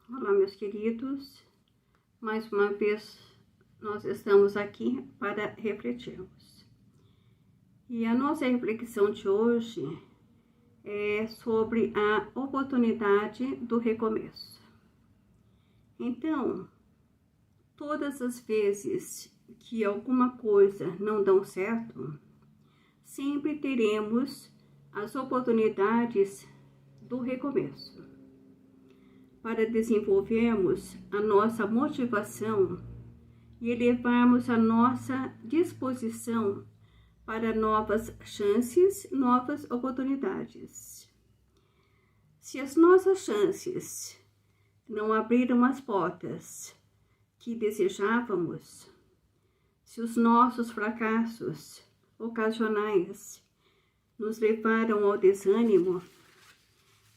Olá, meus queridos. Mais uma vez nós estamos aqui para refletirmos. E a nossa reflexão de hoje é sobre a oportunidade do recomeço. Então, todas as vezes que alguma coisa não dá certo, sempre teremos as oportunidades do recomeço, para desenvolvermos a nossa motivação e elevarmos a nossa disposição para novas chances, novas oportunidades. Se as nossas chances não abriram as portas que desejávamos, se os nossos fracassos ocasionais nos levaram ao desânimo,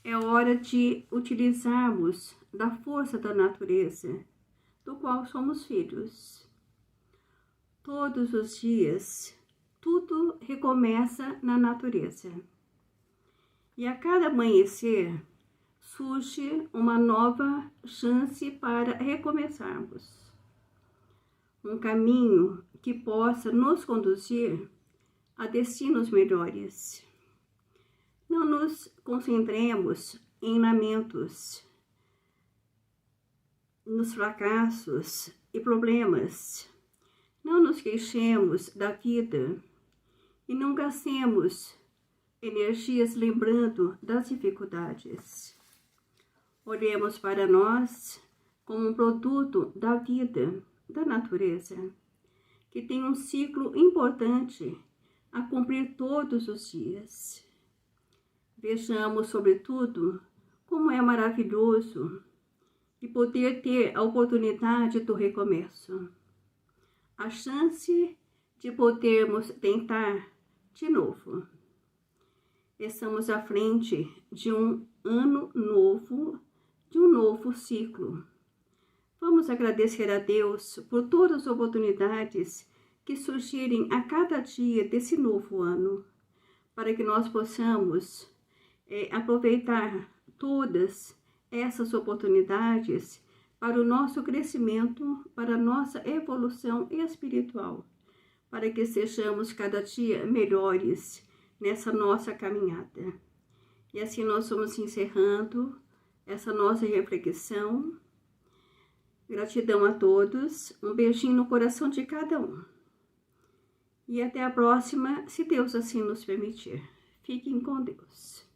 é hora de utilizarmos da força da natureza, do qual somos filhos. Todos os dias, tudo recomeça na natureza. E a cada amanhecer, surge uma nova chance para recomeçarmos. Um caminho que possa nos conduzir a destinos melhores. Não nos concentremos em lamentos, nos fracassos e problemas. Não nos queixemos da vida e não gastemos energias lembrando das dificuldades. Olhemos para nós como um produto da vida, da natureza, que tem um ciclo importante a cumprir todos os dias. Vejamos, sobretudo, como é maravilhoso e poder ter a oportunidade do recomeço. A chance de podermos tentar de novo. Estamos à frente de um ano novo, de um novo ciclo. Vamos agradecer a Deus por todas as oportunidades que surgirem a cada dia desse novo ano, para que nós possamos aproveitar todas essas oportunidades para o nosso crescimento, para a nossa evolução espiritual, para que sejamos cada dia melhores nessa nossa caminhada. E assim nós vamos encerrando essa nossa reflexão. Gratidão a todos, um beijinho no coração de cada um. E até a próxima, se Deus assim nos permitir. Fiquem com Deus.